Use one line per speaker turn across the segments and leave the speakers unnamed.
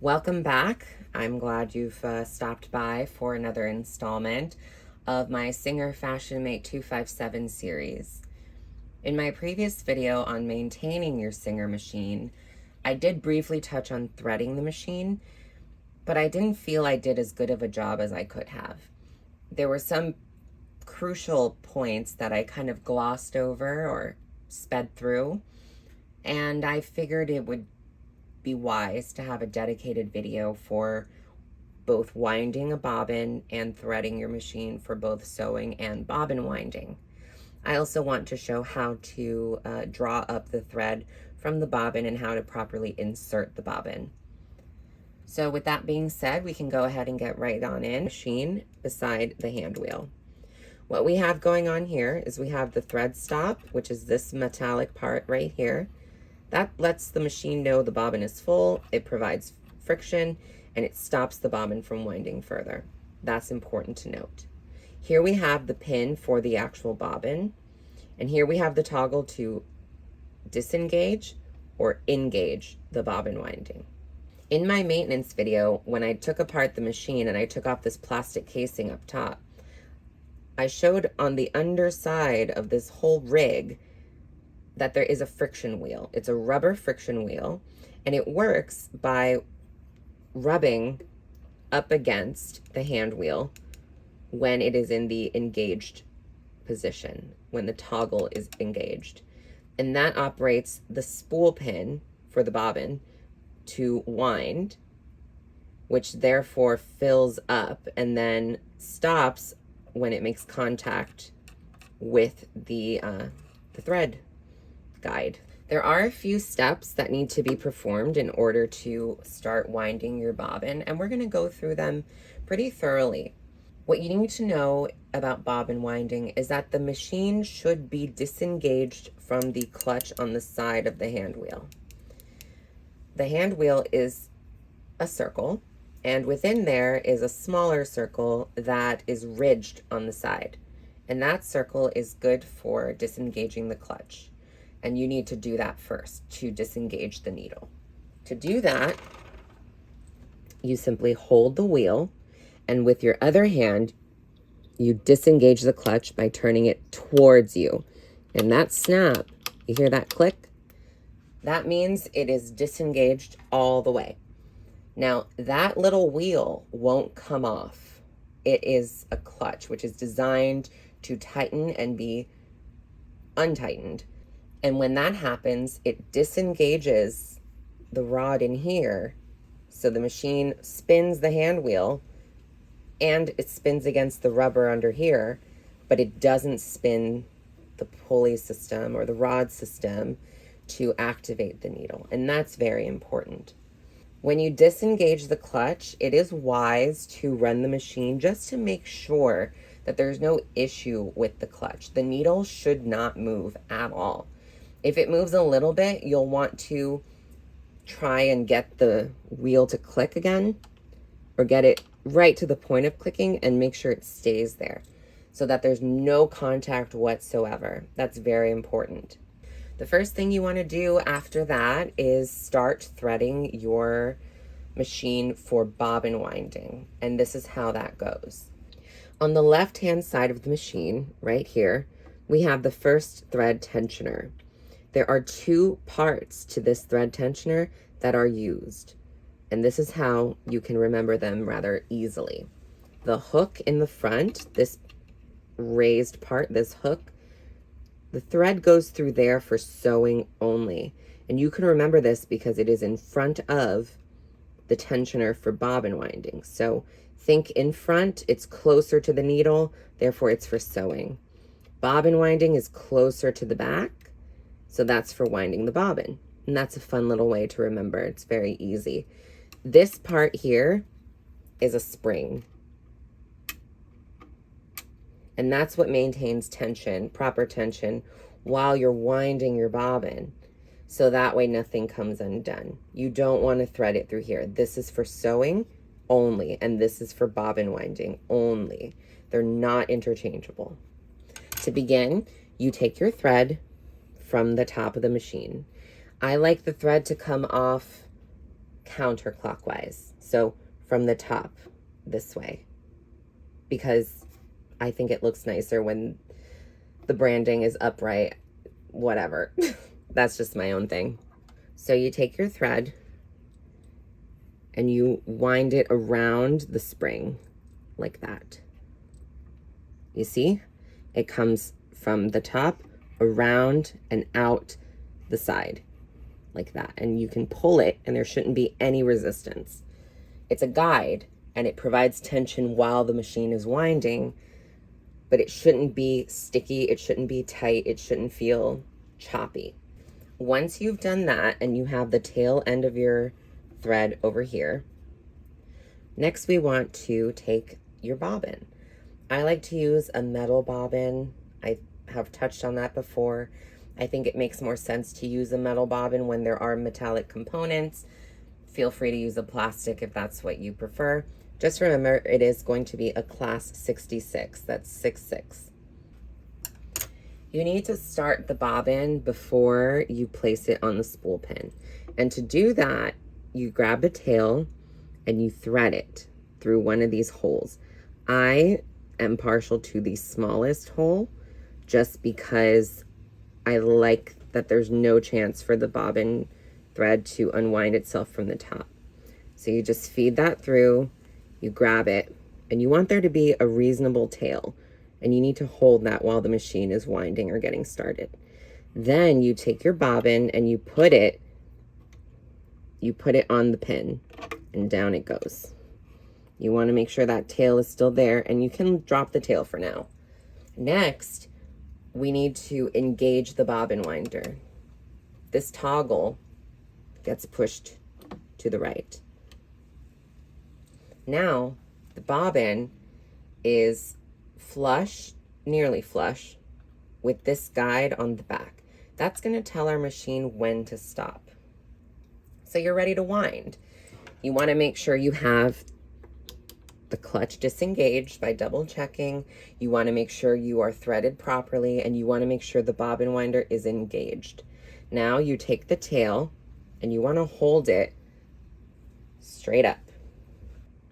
Welcome back. I'm glad you've stopped by for another installment of my Singer Fashion Mate 257 series. In my previous video on maintaining your Singer machine, I did briefly touch on threading the machine, but I didn't feel I did as good of a job as I could have. There were some crucial points that I kind of glossed over or sped through, and I figured it would be wise to have a dedicated video for both winding a bobbin and threading your machine for both sewing and bobbin winding. I also want to show how to draw up the thread from the bobbin and how to properly insert the bobbin. So with that being said, we can go ahead and get right on in machine beside the hand wheel. What we have going on here is we have the thread stop, which is this metallic part right here. That lets the machine know the bobbin is full, it provides friction, and it stops the bobbin from winding further. That's important to note. Here we have the pin for the actual bobbin, and here we have the toggle to disengage or engage the bobbin winding. In my maintenance video, when I took apart the machine and I took off this plastic casing up top, I showed on the underside of this whole rig that there is a friction wheel. It's a rubber friction wheel, and it works by rubbing up against the hand wheel when it is in the engaged position, when the toggle is engaged. And that operates the spool pin for the bobbin to wind, which therefore fills up and then stops when it makes contact with the thread guide. There are a few steps that need to be performed in order to start winding your bobbin, and we're going to go through them pretty thoroughly. What you need to know about bobbin winding is that the machine should be disengaged from the clutch on the side of the hand wheel. The hand wheel is a circle, and within there is a smaller circle that is ridged on the side, and that circle is good for disengaging the clutch. And you need to do that first to disengage the needle. To do that, you simply hold the wheel, and with your other hand, you disengage the clutch by turning it towards you. And that snap, you hear that click? That means it is disengaged all the way. Now, that little wheel won't come off. It is a clutch, which is designed to tighten and be untightened. And when that happens, it disengages the rod in here. So the machine spins the hand wheel and it spins against the rubber under here, but it doesn't spin the pulley system or the rod system to activate the needle. And that's very important. When you disengage the clutch, it is wise to run the machine just to make sure that there's no issue with the clutch. The needle should not move at all. If it moves a little bit, you'll want to try and get the wheel to click again, or get it right to the point of clicking and make sure it stays there so that there's no contact whatsoever. That's very important. The first thing you want to do after that is start threading your machine for bobbin winding, and this is how that goes. On the left-hand side of the machine, right here, we have the first thread tensioner. There are two parts to this thread tensioner that are used, and this is how you can remember them rather easily. The hook in the front, this raised part, this hook, the thread goes through there for sewing only, and you can remember this because it is in front of the tensioner for bobbin winding. So think in front, it's closer to the needle, therefore it's for sewing. Bobbin winding is closer to the back, so that's for winding the bobbin. And that's a fun little way to remember. It's very easy. This part here is a spring. And that's what maintains tension, proper tension, while you're winding your bobbin. So that way nothing comes undone. You don't want to thread it through here. This is for sewing only, and this is for bobbin winding only. They're not interchangeable. To begin, you take your thread from the top of the machine. I like the thread to come off counterclockwise. So from the top this way, because I think it looks nicer when the branding is upright, whatever. That's just my own thing. So you take your thread and you wind it around the spring like that. You see? It comes from the top, around, and out the side like that. And you can pull it and there shouldn't be any resistance. It's a guide and it provides tension while the machine is winding, but it shouldn't be sticky, it shouldn't be tight, it shouldn't feel choppy. Once you've done that and you have the tail end of your thread over here, next we want to take your bobbin. I like to use a metal bobbin. I have touched on that before. I think it makes more sense to use a metal bobbin when there are metallic components. Feel free to use a plastic if that's what you prefer. Just remember, it is going to be a class 66. That's 6'6". You need to start the bobbin before you place it on the spool pin. And to do that, you grab the tail and you thread it through one of these holes. I am partial to the smallest hole just because I like that there's no chance for the bobbin thread to unwind itself from the top. So you just feed that through, you grab it, and you want there to be a reasonable tail, and you need to hold that while the machine is winding or getting started. Then you take your bobbin and you put it on the pin, and down it goes. You want to make sure that tail is still there, and you can drop the tail for now. Next, we need to engage the bobbin winder. This toggle gets pushed to the right. Now, the bobbin is flush, nearly flush, with this guide on the back. That's going to tell our machine when to stop. So you're ready to wind. You want to make sure you have the clutch disengaged by double checking. You want to make sure you are threaded properly, and you want to make sure the bobbin winder is engaged. Now you take the tail and you want to hold it straight up.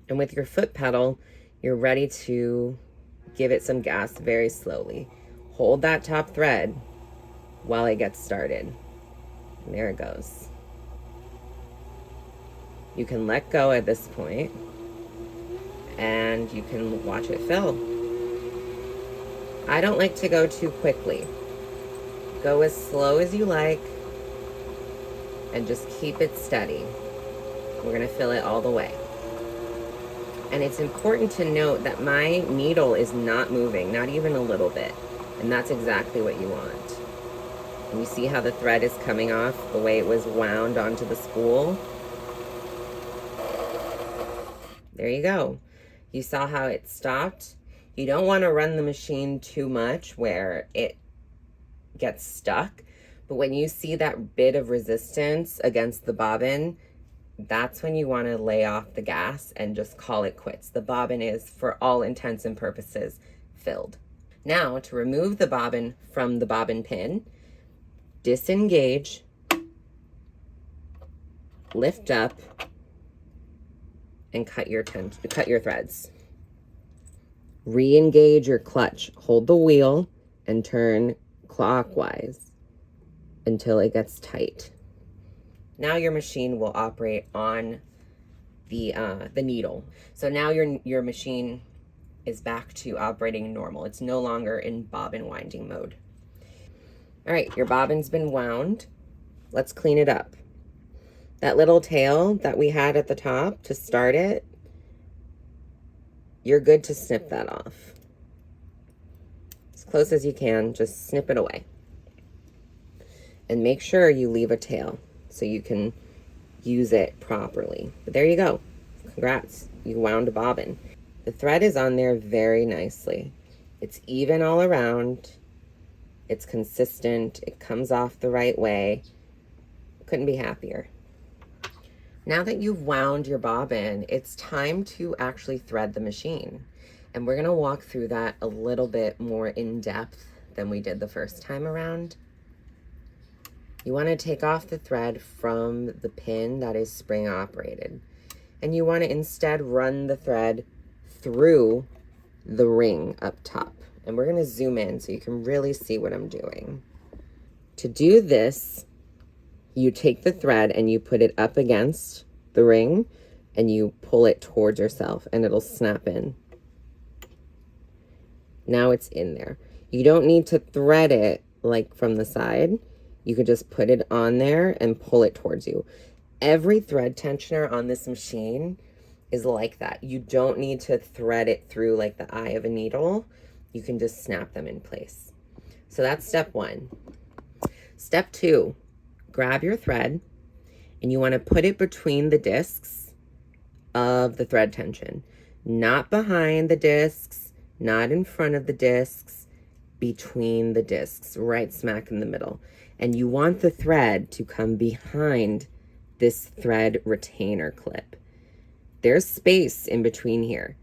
And with your foot pedal, you're ready to give it some gas very slowly. Hold that top thread while it gets started. And there it goes. You can let go at this point and you can watch it fill. I don't like to go too quickly. Go as slow as you like and just keep it steady. We're gonna fill it all the way. And it's important to note that my needle is not moving, not even a little bit. And that's exactly what you want. And you see how the thread is coming off the way it was wound onto the spool? There you go. You saw how it stopped. You don't want to run the machine too much where it gets stuck. But when you see that bit of resistance against the bobbin, that's when you want to lay off the gas and just call it quits. The bobbin is, for all intents and purposes, filled. Now, to remove the bobbin from the bobbin pin, disengage, lift up, and cut your threads. Re-engage your clutch. Hold the wheel and turn clockwise until it gets tight. Now your machine will operate on the needle. So now your machine is back to operating normal. It's no longer in bobbin winding mode. All right, your bobbin's been wound. Let's clean it up. That little tail that we had at the top to start it, you're good to snip that off. As close as you can, just snip it away. And make sure you leave a tail so you can use it properly. But there you go. Congrats, you wound a bobbin. The thread is on there very nicely. It's even all around. It's consistent. It comes off the right way. Couldn't be happier. Now that you've wound your bobbin, it's time to actually thread the machine. And we're gonna walk through that a little bit more in depth than we did the first time around. You want to take off the thread from the pin that is spring operated. And you want to instead run the thread through the ring up top. And we're going to zoom in so you can really see what I'm doing. To do this, you take the thread and you put it up against the ring and you pull it towards yourself and it'll snap in. Now it's in there. You don't need to thread it like from the side. You could just put it on there and pull it towards you. Every thread tensioner on this machine is like that. You don't need to thread it through like the eye of a needle. You can just snap them in place. So that's step one. Step two, grab your thread and you want to put it between the discs of the thread tension. Not behind the discs, not in front of the discs, between the discs, right smack in the middle. And you want the thread to come behind this thread retainer clip. There's space in between here.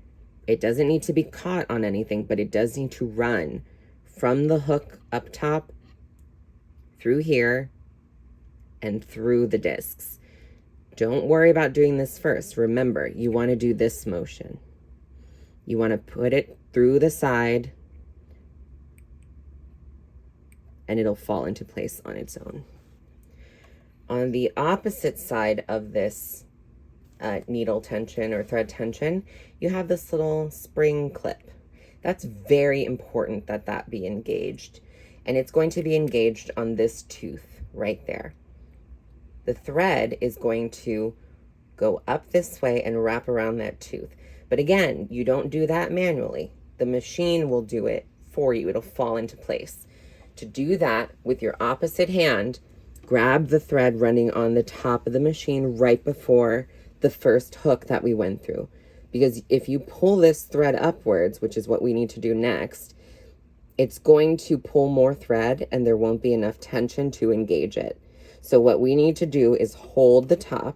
It doesn't need to be caught on anything, but it does need to run from the hook up top, through here, and through the discs. Don't worry about doing this first. Remember, you want to do this motion. You want to put it through the side, and it'll fall into place on its own. On the opposite side of this needle tension or thread tension, you have this little spring clip. That's very important that that be engaged. And it's going to be engaged on this tooth right there. The thread is going to go up this way and wrap around that tooth. But again, you don't do that manually. The machine will do it for you. It'll fall into place. To do that with your opposite hand, grab the thread running on the top of the machine right before the first hook that we went through. Because if you pull this thread upwards, which is what we need to do next, it's going to pull more thread and there won't be enough tension to engage it. So what we need to do is hold the top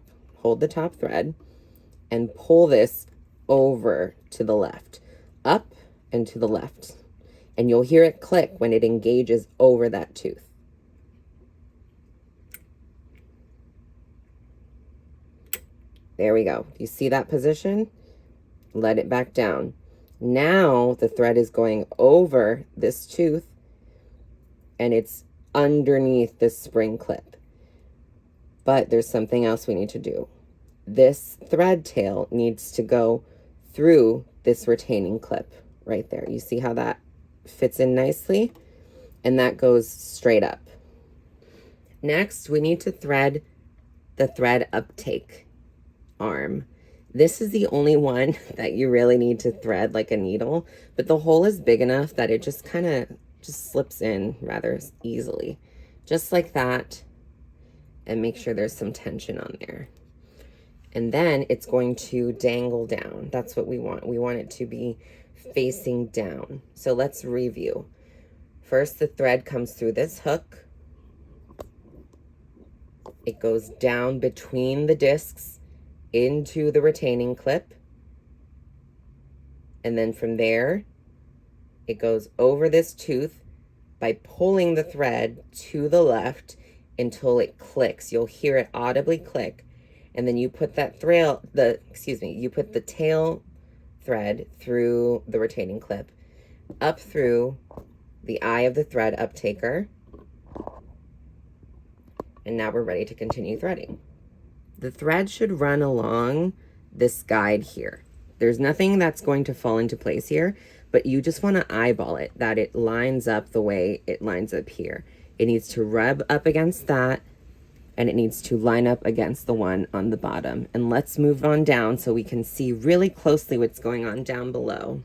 thread and pull this over to the left, up and to the left. And you'll hear it click when it engages over that tooth. There we go. You see that position? Let it back down. Now the thread is going over this tooth and it's underneath this spring clip. But there's something else we need to do. This thread tail needs to go through this retaining clip right there. You see how that fits in nicely? And that goes straight up. Next, we need to thread the thread uptake arm. This is the only one that you really need to thread like a needle, but the hole is big enough that it just kind of just slips in rather easily. Just like that, and make sure there's some tension on there. And then it's going to dangle down. That's what we want. We want it to be facing down. So let's review. First, the thread comes through this hook. It goes down between the discs into the retaining clip. And then from there, it goes over this tooth by pulling the thread to the left until it clicks. You'll hear it audibly click. And then you put that you put the tail thread through the retaining clip, up through the eye of the thread uptaker. And now we're ready to continue threading. The thread should run along this guide here. There's nothing that's going to fall into place here, but you just want to eyeball it, that it lines up the way it lines up here. It needs to rub up against that, and it needs to line up against the one on the bottom. And let's move on down so we can see really closely what's going on down below.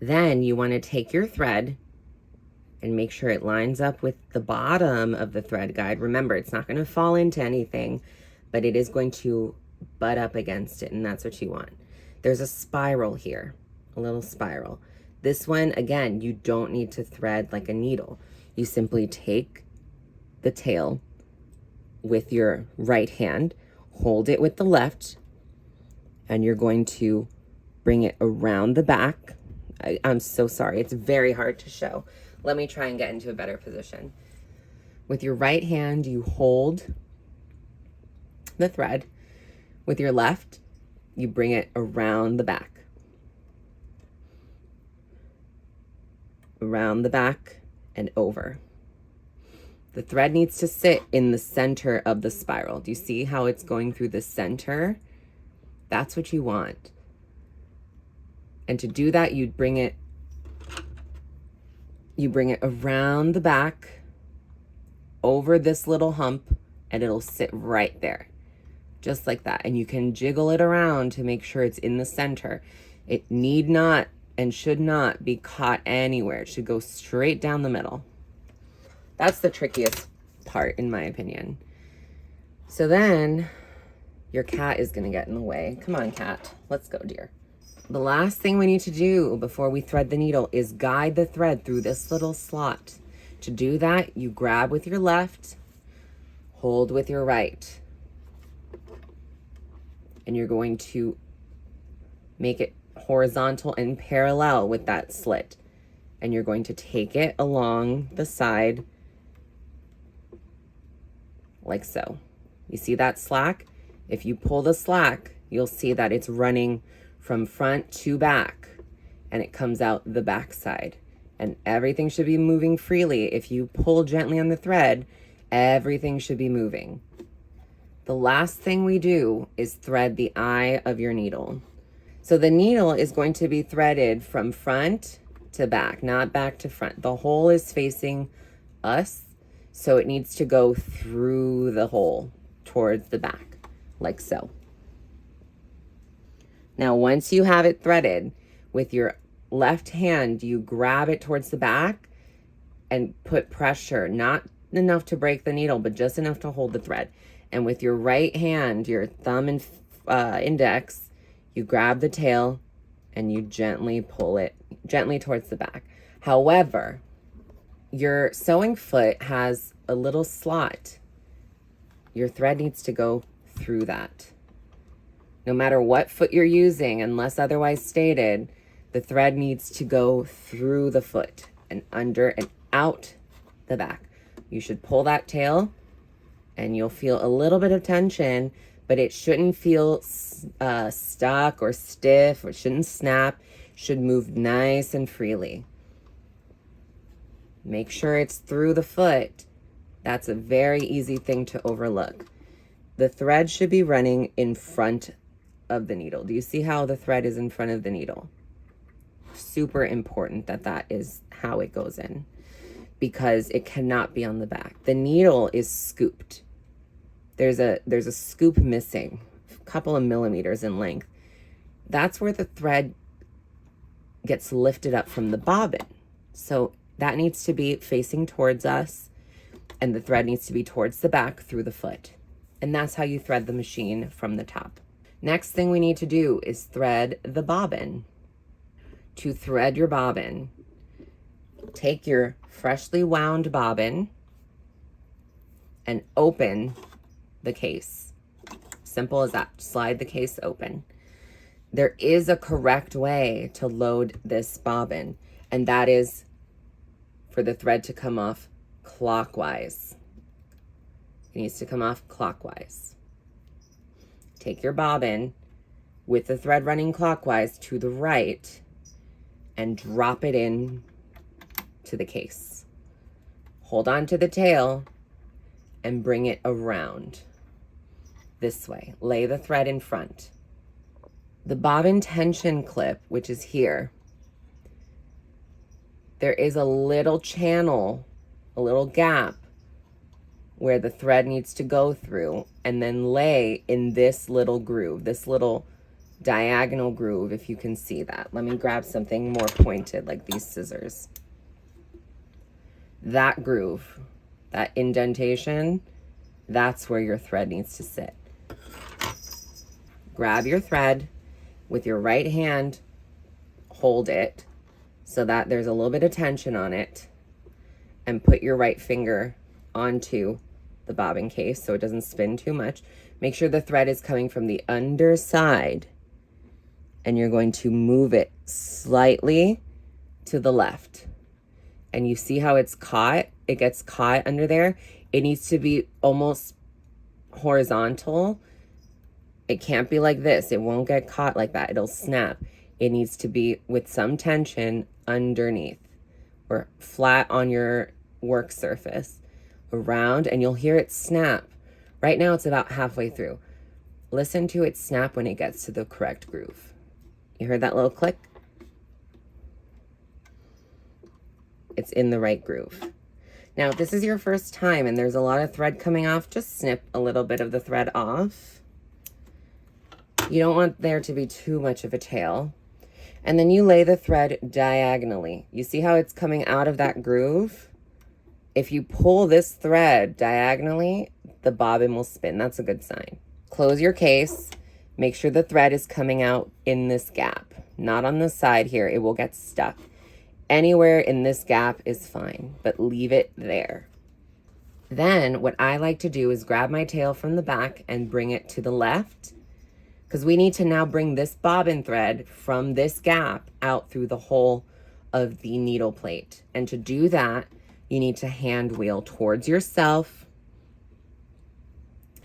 Then you want to take your thread and make sure it lines up with the bottom of the thread guide. Remember, it's not going to fall into anything, but it is going to butt up against it, and that's what you want. There's a spiral here, a little spiral. This one, again, you don't need to thread like a needle. You simply take the tail with your right hand, hold it with the left, and you're going to bring it around the back. I'm so sorry, it's very hard to show. Let me try and get into a better position. With your right hand, you hold the thread. With your left, you bring it around the back. Around the back and over. The thread needs to sit in the center of the spiral. Do you see how it's going through the center? That's what you want. And to do that, you bring it around the back, over this little hump, and it'll sit right there. Just like that. And you can jiggle it around to make sure it's in the center. It need not and should not be caught anywhere. It should go straight down the middle. That's the trickiest part, in my opinion. So then your cat is going to get in the way. Come on, cat. Let's go, dear. The last thing we need to do before we thread the needle is guide the thread through this little slot. To do that, you grab with your left, hold with your right. And you're going to make it horizontal and parallel with that slit. And you're going to take it along the side like so. You see that slack? If you pull the slack, you'll see that it's running from front to back, and it comes out the back side. And everything should be moving freely. If you pull gently on the thread, everything should be moving. The last thing we do is thread the eye of your needle. So the needle is going to be threaded from front to back, not back to front. The hole is facing us, so it needs to go through the hole towards the back, like so. Now, once you have it threaded, with your left hand, you grab it towards the back and put pressure, not enough to break the needle, but just enough to hold the thread. And with your right hand, your thumb and index, you grab the tail and you gently pull it gently towards the back. However, your sewing foot has a little slot. Your thread needs to go through that. No matter what foot you're using, unless otherwise stated, the thread needs to go through the foot and under and out the back. You should pull that tail and you'll feel a little bit of tension, but it shouldn't feel stuck or stiff, or it shouldn't snap. It should move nice and freely. Make sure it's through the foot. That's a very easy thing to overlook. The thread should be running in front of the needle. Do you see how the thread is in front of the needle? Super important that that is how it goes in, because it cannot be on the back. The needle is scooped. There's a scoop missing, a couple of millimeters in length. That's where the thread gets lifted up from the bobbin. So that needs to be facing towards us, and the thread needs to be towards the back through the foot. And that's how you thread the machine from the top. Next thing we need to do is thread the bobbin. To thread your bobbin, take your freshly wound bobbin and open the case. Simple as that. Slide the case open. There is a correct way to load this bobbin, and that is for the thread to come off clockwise. It needs to come off clockwise. Take your bobbin with the thread running clockwise to the right and drop it in to the case. Hold on to the tail and bring it around this way. Lay the thread in front. The bobbin tension clip, which is here, there is a little channel, a little gap where the thread needs to go through and then lay in this little groove, this little diagonal groove, if you can see that. Let me grab something more pointed, like these scissors. That groove, that indentation, that's where your thread needs to sit. Grab your thread with your right hand, hold it so that there's a little bit of tension on it, and put your right finger onto the bobbin case so it doesn't spin too much. Make sure the thread is coming from the underside, and you're going to move it slightly to the left. And you see how it's caught? It gets caught under there. It needs to be almost horizontal. It can't be like this. It won't get caught like that. It'll snap. It needs to be with some tension underneath or flat on your work surface around, and you'll hear it snap. Right now it's about halfway through. Listen to it snap when it gets to the correct groove. You heard that little click? It's in the right groove. Now, if this is your first time and there's a lot of thread coming off, just snip a little bit of the thread off. You don't want there to be too much of a tail. And then you lay the thread diagonally. You see how it's coming out of that groove? If you pull this thread diagonally, the bobbin will spin. That's a good sign. Close your case. Make sure the thread is coming out in this gap, not on the side here. It will get stuck. Anywhere in this gap is fine, but leave it there. Then what I like to do is grab my tail from the back and bring it to the left, because we need to now bring this bobbin thread from this gap out through the hole of the needle plate. And to do that, you need to hand wheel towards yourself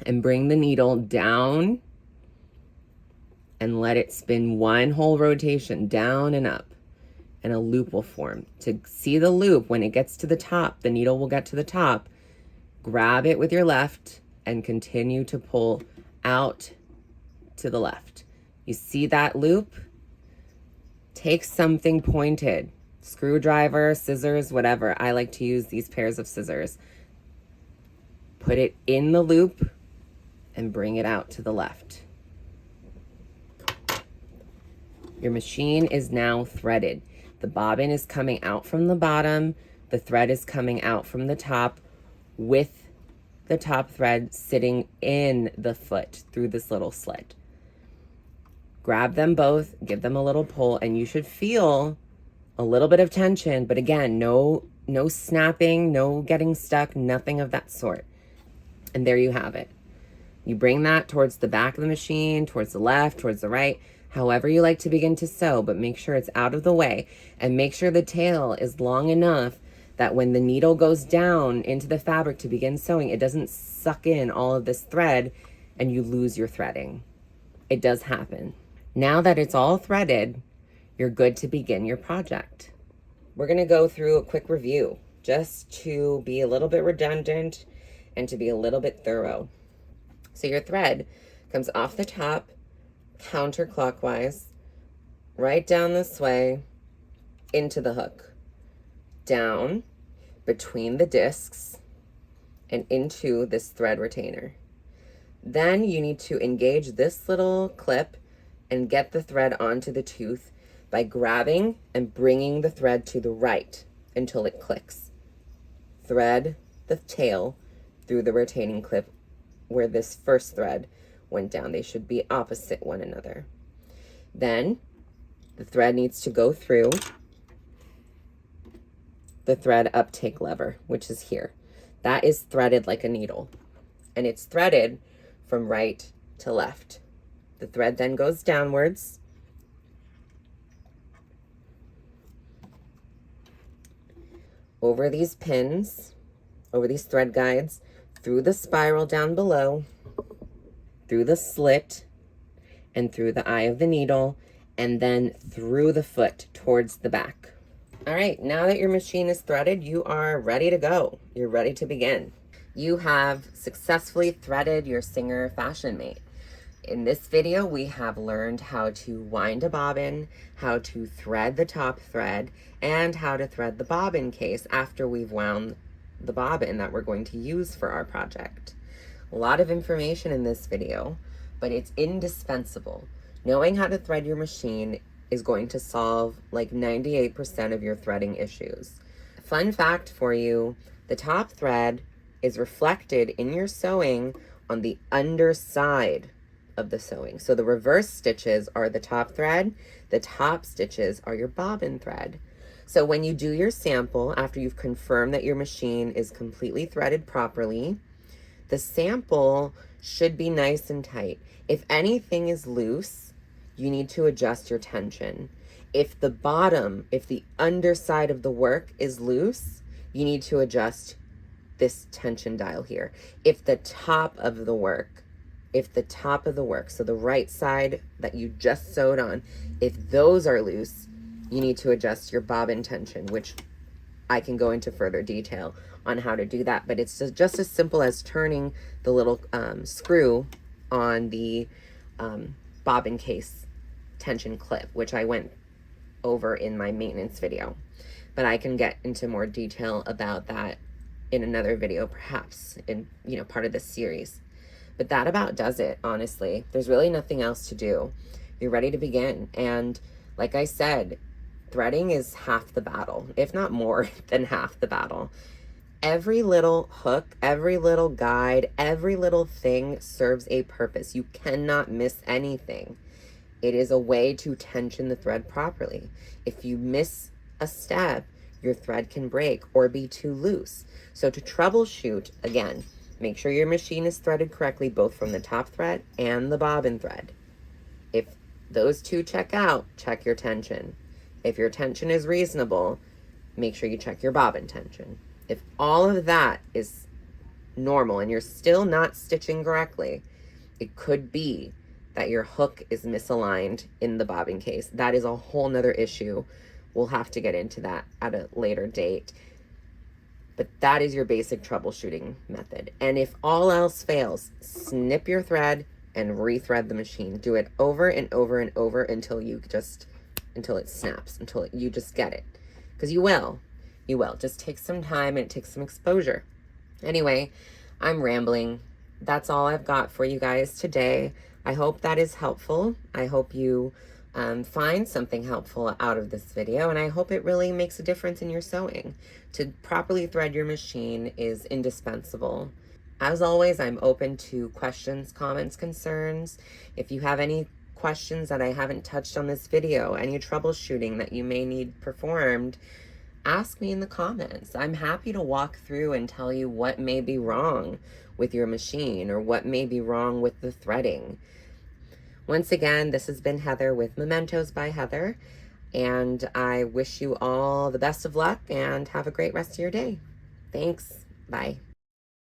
and bring the needle down and let it spin one whole rotation down and up, and a loop will form. To see the loop, when it gets to the top, the needle will get to the top, grab it with your left and continue to pull out to the left. You see that loop? Take something pointed, screwdriver, scissors, whatever. I like to use these pairs of scissors. Put it in the loop and bring it out to the left. Your machine is now threaded. The bobbin is coming out from the bottom. The thread is coming out from the top with the top thread sitting in the foot through this little slit. Grab them both, give them a little pull, and you should feel a little bit of tension, but again, no snapping, no getting stuck, nothing of that sort. And there you have it. You bring that towards the back of the machine, towards the left, towards the right, however you like to begin to sew, but make sure it's out of the way, and make sure the tail is long enough that when the needle goes down into the fabric to begin sewing, it doesn't suck in all of this thread and you lose your threading. It does happen. Now that it's all threaded, you're good to begin your project. We're gonna go through a quick review just to be a little bit redundant and to be a little bit thorough. So your thread comes off the top, counterclockwise, right down this way, into the hook, down between the discs, and into this thread retainer. Then you need to engage this little clip and get the thread onto the tooth by grabbing and bringing the thread to the right until it clicks. Thread the tail through the retaining clip where this first thread went down. They should be opposite one another. Then the thread needs to go through the thread uptake lever, which is here. That is threaded like a needle, and it's threaded from right to left. The thread then goes downwards over these pins, over these thread guides, through the spiral down below, through the slit, and through the eye of the needle, and then through the foot towards the back. All right, now that your machine is threaded, you are ready to go. You're ready to begin. You have successfully threaded your Singer Fashion Mate. In this video, we have learned how to wind a bobbin, how to thread the top thread, and how to thread the bobbin case after we've wound the bobbin that we're going to use for our project. A lot of information in this video, but it's indispensable. Knowing how to thread your machine is going to solve like 98% of your threading issues. Fun fact for you, the top thread is reflected in your sewing on the underside of the sewing. So the reverse stitches are the top thread, the top stitches are your bobbin thread. So when you do your sample, after you've confirmed that your machine is completely threaded properly, the sample should be nice and tight. If anything is loose, you need to adjust your tension. If the underside of the work is loose, you need to adjust this tension dial here. If the top of the work, so the right side that you just sewed on, if those are loose, you need to adjust your bobbin tension, which I can go into further detail on how to do that. But it's just as simple as turning the little screw on the bobbin case tension clip, which I went over in my maintenance video. But I can get into more detail about that in another video, perhaps in, you know, part of this series. But that about does it, honestly. There's really nothing else to do. You're ready to begin. And like I said, threading is half the battle, if not more than half the battle. Every little hook, every little guide, every little thing serves a purpose. You cannot miss anything. It is a way to tension the thread properly. If you miss a step, your thread can break or be too loose. So to troubleshoot, again, make sure your machine is threaded correctly, both from the top thread and the bobbin thread. If those two check out, check your tension. If your tension is reasonable, make sure you check your bobbin tension. If all of that is normal and you're still not stitching correctly, it could be that your hook is misaligned in the bobbin case. That is a whole nother issue. We'll have to get into that at a later date. But that is your basic troubleshooting method. And if all else fails, snip your thread and rethread the machine. Do it over and over and over until it snaps, until you just get it. Because you will. Just take some time and it takes some exposure. Anyway, I'm rambling. That's all I've got for you guys today. I hope that is helpful. I hope you find something helpful out of this video, and I hope it really makes a difference in your sewing. To properly thread your machine is indispensable. As always, I'm open to questions, comments, concerns. If you have any questions that I haven't touched on this video, any troubleshooting that you may need performed, ask me in the comments. I'm happy to walk through and tell you what may be wrong with your machine or what may be wrong with the threading. Once again, this has been Heather with Mementos by Heather, and I wish you all the best of luck and have a great rest of your day. Thanks. Bye.